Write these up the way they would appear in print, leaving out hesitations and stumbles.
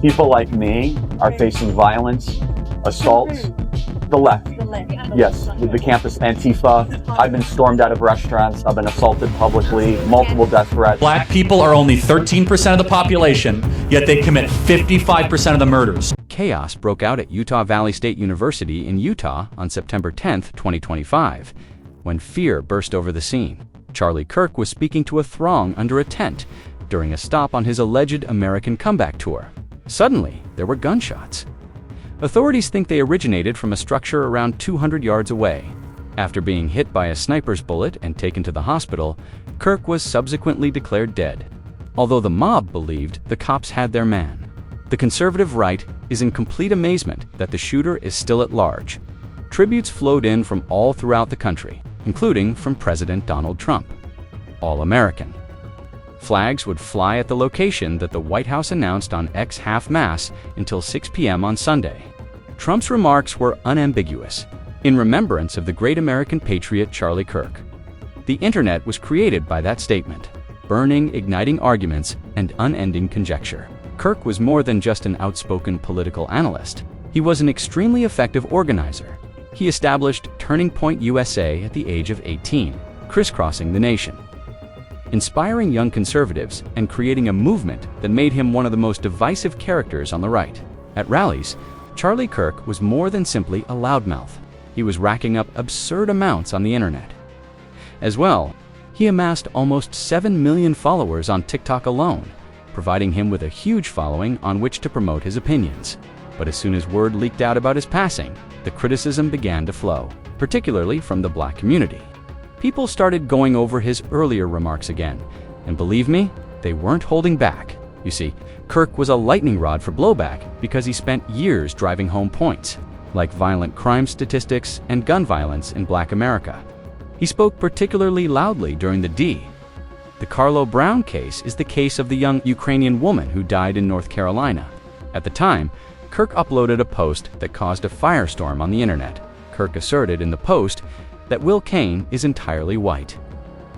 People like me are facing violence, assaults. The left. Yes, with the campus Antifa. I've been stormed out of restaurants. I've been assaulted publicly, multiple death threats. Black people are only 13% of the population, yet they commit 55% of the murders. Chaos broke out at Utah Valley State University in Utah on September 10, 2025, when fear burst over the scene. Charlie Kirk was speaking to a throng under a tent during a stop on his alleged American comeback tour. Suddenly, there were gunshots. Authorities think they originated from a structure around 200 yards away. After being hit by a sniper's bullet and taken to the hospital, Kirk was subsequently declared dead, although the mob believed the cops had their man. The conservative right is in complete amazement that the shooter is still at large. Tributes flowed in from all throughout the country, including from President Donald Trump. All American. Flags would fly at the location that the White House announced on X half-mast until 6 p.m. on Sunday. Trump's remarks were unambiguous, in remembrance of the great American patriot Charlie Kirk. The internet was created by that statement, burning, igniting arguments and unending conjecture. Kirk was more than just an outspoken political analyst. He was an extremely effective organizer. He established Turning Point USA at the age of 18, crisscrossing the nation, inspiring young conservatives and creating a movement that made him one of the most divisive characters on the right. At rallies, Charlie Kirk was more than simply a loudmouth. He was racking up absurd amounts on the internet. As well, he amassed almost 7 million followers on TikTok alone, providing him with a huge following on which to promote his opinions. But as soon as word leaked out about his passing, the criticism began to flow, particularly from the Black community. People started going over his earlier remarks again, and believe me, they weren't holding back. You see, Kirk was a lightning rod for blowback because he spent years driving home points, like violent crime statistics and gun violence in Black America. He spoke particularly loudly during the Carlo Brown case is the case of the young Ukrainian woman who died in North Carolina. At the time, Kirk uploaded a post that caused a firestorm on the internet. Kirk asserted in the post that Will Kane is entirely white.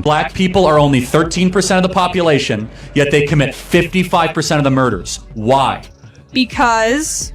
Black people are only 13% of the population, yet they commit 55% of the murders. Why? Because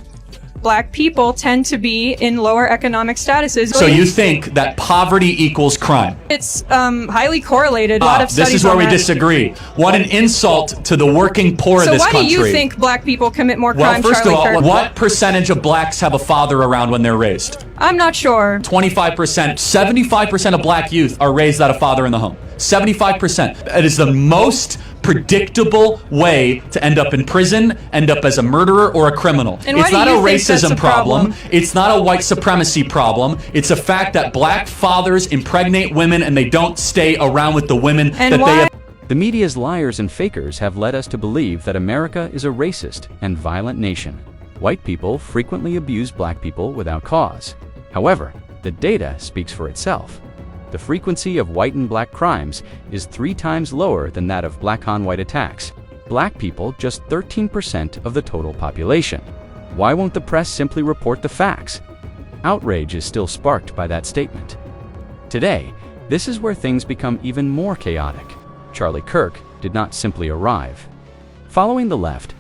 Black people tend to be in lower economic statuses. So you think that poverty equals crime? It's highly correlated. A lot of studies this is where on we that. disagree. What an insult to the working poor of this country. So why do you think Black people commit more crime, Well, first Charlie of all, Kirk? what percentage of blacks have a father around when they're raised? I'm not sure. 25%. 75% of Black youth are raised without a father in the home. 75%. It is the most predictable way to end up in prison, end up as a murderer or a criminal. And it's not a racism problem. It's not a white supremacy problem. It's a fact that Black fathers impregnate women and they don't stay around with the women And that why? they have. The media's liars and fakers have led us to believe that America is a racist and violent nation. White people frequently abuse Black people without cause. However, the data speaks for itself. The frequency of white and Black crimes is 3 times lower than that of Black on white attacks. Black people just 13% of the total population. Why won't the press simply report the facts? Outrage is still sparked by that statement. Today, this is where things become even more chaotic. Charlie Kirk did not simply arrive. Following the left,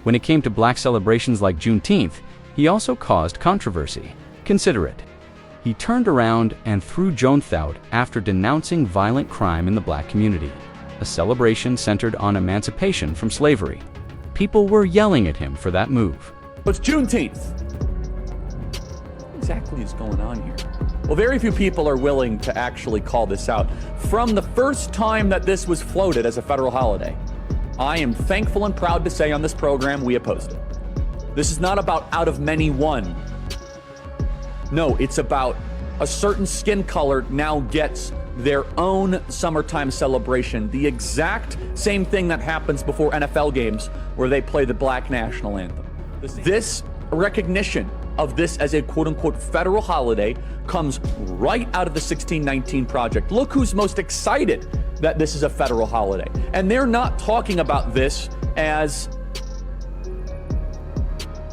when it came to Black celebrations like Juneteenth, he also caused controversy. Consider it. He turned around and threw Juneteenth out after denouncing violent crime in the Black community, a celebration centered on emancipation from slavery. People were yelling at him for that move. It's Juneteenth. What exactly is going on here? Well, very few people are willing to actually call this out. From the first time that this was floated as a federal holiday, I am thankful and proud to say on this program we opposed it. This is not about out of many one. No, it's about a certain skin color now gets their own summertime celebration. The exact same thing that happens before NFL games where they play the Black national anthem. This recognition of this as a quote-unquote federal holiday comes right out of the 1619 Project. Look who's most excited that this is a federal holiday. And they're not talking about this as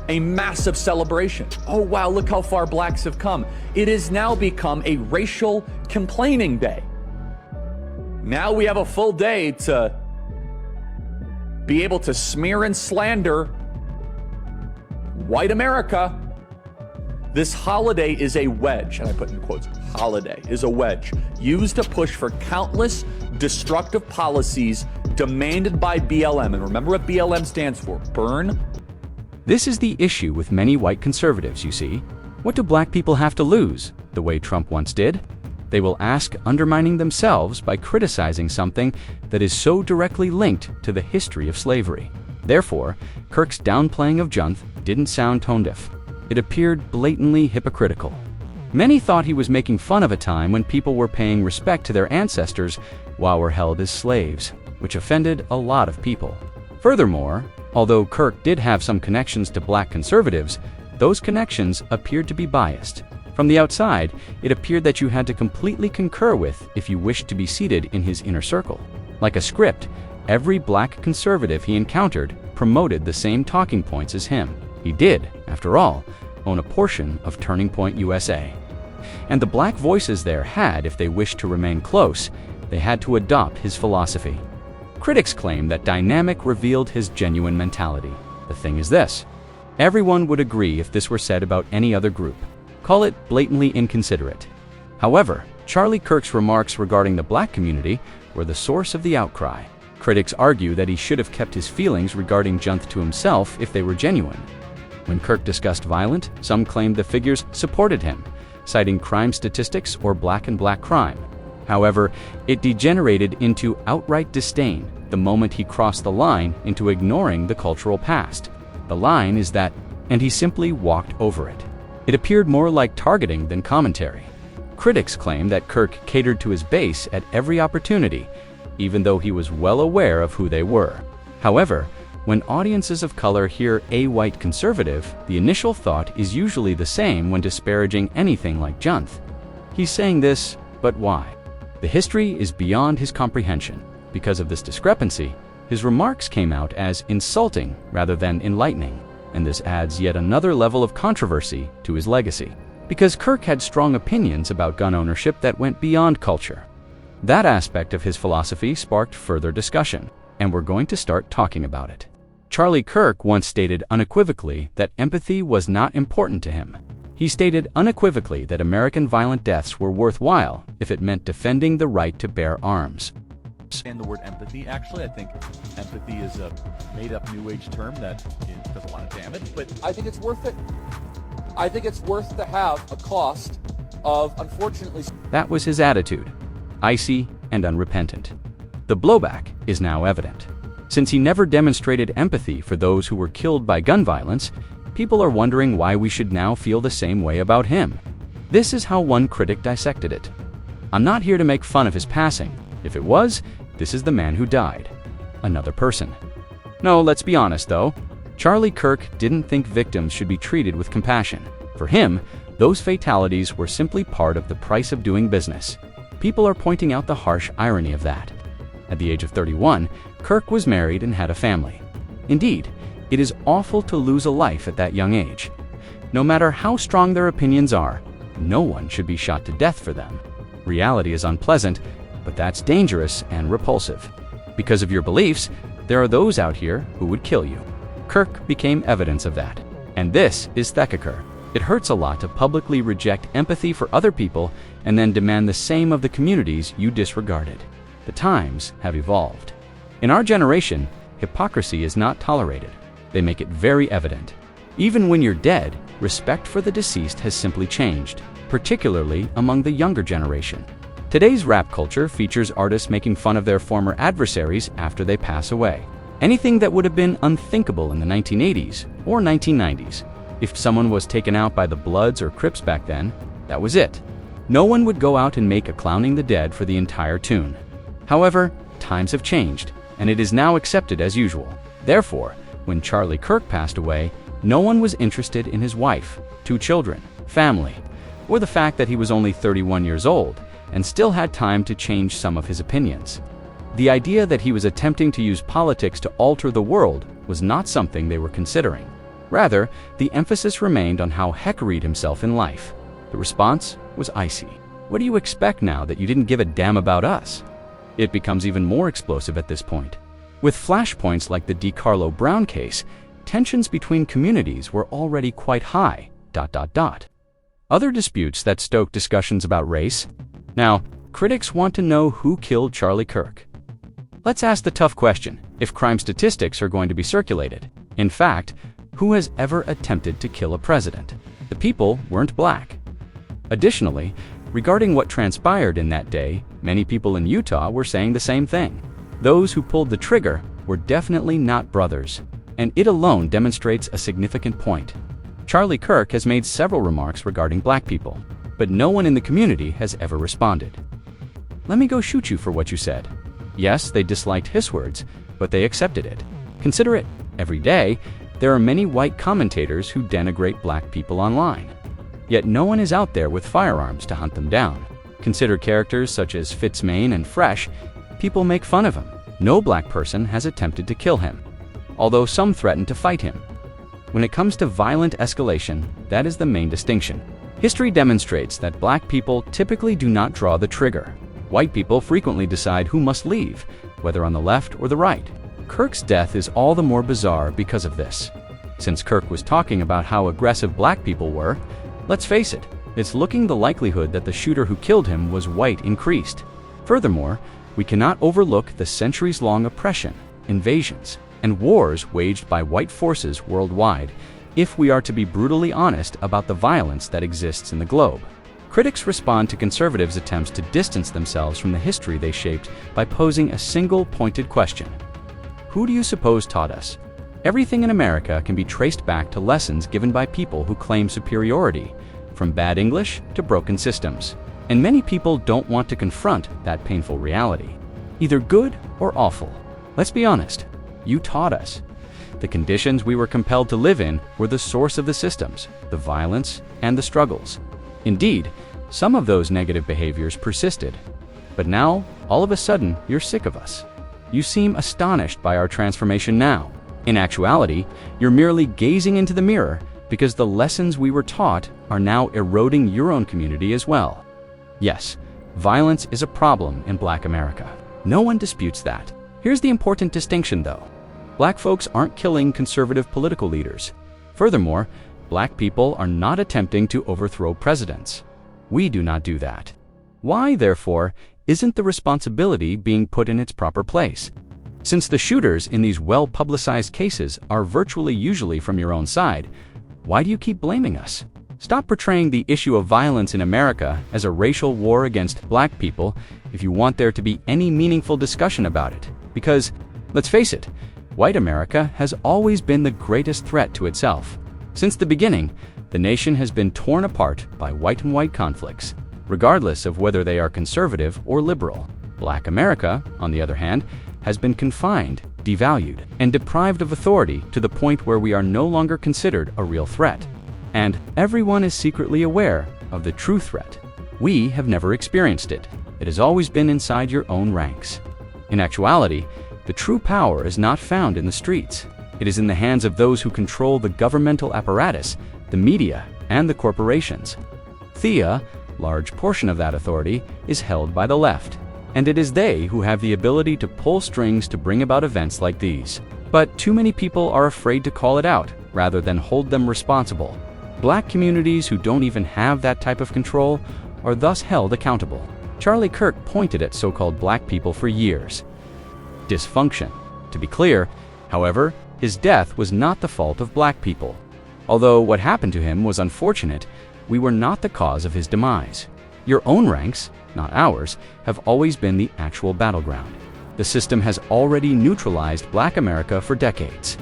a massive celebration. Oh wow, look how far Blacks have come. It has now become a racial complaining day. Now we have a full day to be able to smear and slander white America. This holiday is a wedge, and I put in quotes, holiday is a wedge, used to push for countless destructive policies demanded by BLM. And remember what BLM stands for, burn. This is the issue with many white conservatives, you see. What do black people have to lose, the way Trump once did? They will ask, undermining themselves by criticizing something that is so directly linked to the history of slavery. Therefore, Kirk's downplaying of Junth didn't sound tone-deaf. It appeared blatantly hypocritical. Many thought he was making fun of a time when people were paying respect to their ancestors while were held as slaves, which offended a lot of people. Furthermore, although Kirk did have some connections to black conservatives, those connections appeared to be biased. From the outside, it appeared that you had to completely concur with if you wished to be seated in his inner circle. Like a script, every black conservative he encountered promoted the same talking points as him. He did, after all, own a portion of Turning Point USA. And the black voices there had, if they wished to remain close, they had to adopt his philosophy. Critics claim that dynamic revealed his genuine mentality. The thing is this: everyone would agree if this were said about any other group. Call it blatantly inconsiderate. However, Charlie Kirk's remarks regarding the black community were the source of the outcry. Critics argue that he should have kept his feelings regarding Junth to himself if they were genuine. When Kirk discussed violence, some claimed the figures supported him, citing crime statistics or black and black crime. However, it degenerated into outright disdain the moment he crossed the line into ignoring the cultural past. The line is that, and he simply walked over it. It appeared more like targeting than commentary. Critics claim that Kirk catered to his base at every opportunity, even though he was well aware of who they were. However, when audiences of color hear a white conservative, the initial thought is usually the same when disparaging anything like Junth. He's saying this, but why? The history is beyond his comprehension. Because of this discrepancy, his remarks came out as insulting rather than enlightening, and this adds yet another level of controversy to his legacy. Because Kirk had strong opinions about gun ownership that went beyond culture. That aspect of his philosophy sparked further discussion, and we're going to start talking about it. Charlie Kirk once stated unequivocally that empathy was not important to him. He stated unequivocally that American violent deaths were worthwhile if it meant defending the right to bear arms. And the word empathy, actually, I think empathy is a made-up New Age term that does a lot of damage, but I think it's worth it. I think it's worth to have a cost of, unfortunately... That was his attitude, icy and unrepentant. The blowback is now evident. Since he never demonstrated empathy for those who were killed by gun violence, people are wondering why we should now feel the same way about him. This is how one critic dissected it. I'm not here to make fun of his passing. If it was, this is the man who died. Another person. No, let's be honest though. Charlie Kirk didn't think victims should be treated with compassion. For him, those fatalities were simply part of the price of doing business. People are pointing out the harsh irony of that. At the age of 31, Kirk was married and had a family. Indeed, it is awful to lose a life at that young age. No matter how strong their opinions are, no one should be shot to death for them. Reality is unpleasant, but that's dangerous and repulsive. Because of your beliefs, there are those out here who would kill you. Kirk became evidence of that. And this is Thekakar. It hurts a lot to publicly reject empathy for other people and then demand the same of the communities you disregarded. The times have evolved. In our generation, hypocrisy is not tolerated. They make it very evident. Even when you're dead, respect for the deceased has simply changed, particularly among the younger generation. Today's rap culture features artists making fun of their former adversaries after they pass away. Anything that would have been unthinkable in the 1980s or 1990s. If someone was taken out by the Bloods or Crips back then, that was it. No one would go out and make a Clowning the Dead for the entire tune. However, times have changed, and it is now accepted as usual. Therefore, when Charlie Kirk passed away, no one was interested in his wife, 2 children, family, or the fact that he was only 31 years old and still had time to change some of his opinions. The idea that he was attempting to use politics to alter the world was not something they were considering. Rather, the emphasis remained on how Heck read himself in life. The response was icy. What do you expect now that you didn't give a damn about us? It becomes even more explosive at this point. With flashpoints like the DeCarlo Brown case, tensions between communities were already quite high. Other disputes that stoked discussions about race. Now, critics want to know who killed Charlie Kirk. Let's ask the tough question, if crime statistics are going to be circulated. In fact, who has ever attempted to kill a president? The people weren't black. Additionally, regarding what transpired in that day, many people in Utah were saying the same thing. Those who pulled the trigger were definitely not brothers, and it alone demonstrates a significant point. Charlie Kirk has made several remarks regarding black people, but no one in the community has ever responded. Let me go shoot you for what you said. Yes, they disliked his words, but they accepted it. Consider it, every day, there are many white commentators who denigrate black people online. Yet no one is out there with firearms to hunt them down. Consider characters such as Fitzmaine and Fresh. People make fun of him. No black person has attempted to kill him, although some threaten to fight him. When it comes to violent escalation, that is the main distinction. History demonstrates that black people typically do not draw the trigger. White people frequently decide who must leave, whether on the left or the right. Kirk's death is all the more bizarre because of this. Since Kirk was talking about how aggressive black people were, let's face it, it's looking the likelihood that the shooter who killed him was white increased. Furthermore, we cannot overlook the centuries-long oppression, invasions, and wars waged by white forces worldwide if we are to be brutally honest about the violence that exists in the globe. Critics respond to conservatives' attempts to distance themselves from the history they shaped by posing a single pointed question. Who do you suppose taught us? Everything in America can be traced back to lessons given by people who claim superiority, from bad English to broken systems. And many people don't want to confront that painful reality, either good or awful. Let's be honest, you taught us. The conditions we were compelled to live in were the source of the systems, the violence, and the struggles. Indeed, some of those negative behaviors persisted. But now, all of a sudden, you're sick of us. You seem astonished by our transformation now. In actuality, you're merely gazing into the mirror because the lessons we were taught are now eroding your own community as well. Yes, violence is a problem in Black America. No one disputes that. Here's the important distinction, though. Black folks aren't killing conservative political leaders. Furthermore, black people are not attempting to overthrow presidents. We do not do that. Why, therefore, isn't the responsibility being put in its proper place? Since the shooters in these well-publicized cases are virtually usually from your own side, why do you keep blaming us? Stop portraying the issue of violence in America as a racial war against black people if you want there to be any meaningful discussion about it. Because, let's face it, white America has always been the greatest threat to itself. Since the beginning, the nation has been torn apart by white-on-white conflicts, regardless of whether they are conservative or liberal. Black America, on the other hand, has been confined, devalued, and deprived of authority to the point where we are no longer considered a real threat. And everyone is secretly aware of the true threat. We have never experienced it. It has always been inside your own ranks. In actuality, the true power is not found in the streets. It is in the hands of those who control the governmental apparatus, the media, and the corporations. A large portion of that authority is held by the left, and it is they who have the ability to pull strings to bring about events like these. But too many people are afraid to call it out rather than hold them responsible. Black communities who don't even have that type of control are thus held accountable. Charlie Kirk pointed at so-called black people for years. Dysfunction. To be clear, however, his death was not the fault of black people. Although what happened to him was unfortunate, we were not the cause of his demise. Your own ranks, not ours, have always been the actual battleground. The system has already neutralized Black America for decades,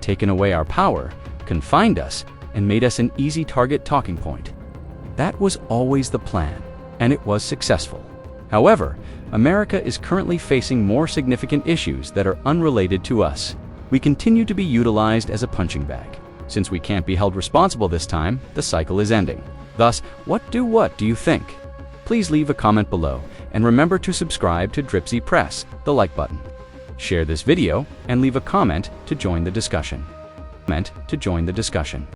taken away our power, confined us, and made us an easy target talking point. That was always the plan, and it was successful. However, America is currently facing more significant issues that are unrelated to us. We continue to be utilized as a punching bag. Since we can't be held responsible this time, the cycle is ending. Thus, what do you think? Please leave a comment below, and remember to subscribe to Dripsy Press, the like button. Share this video, and leave a comment to join the discussion.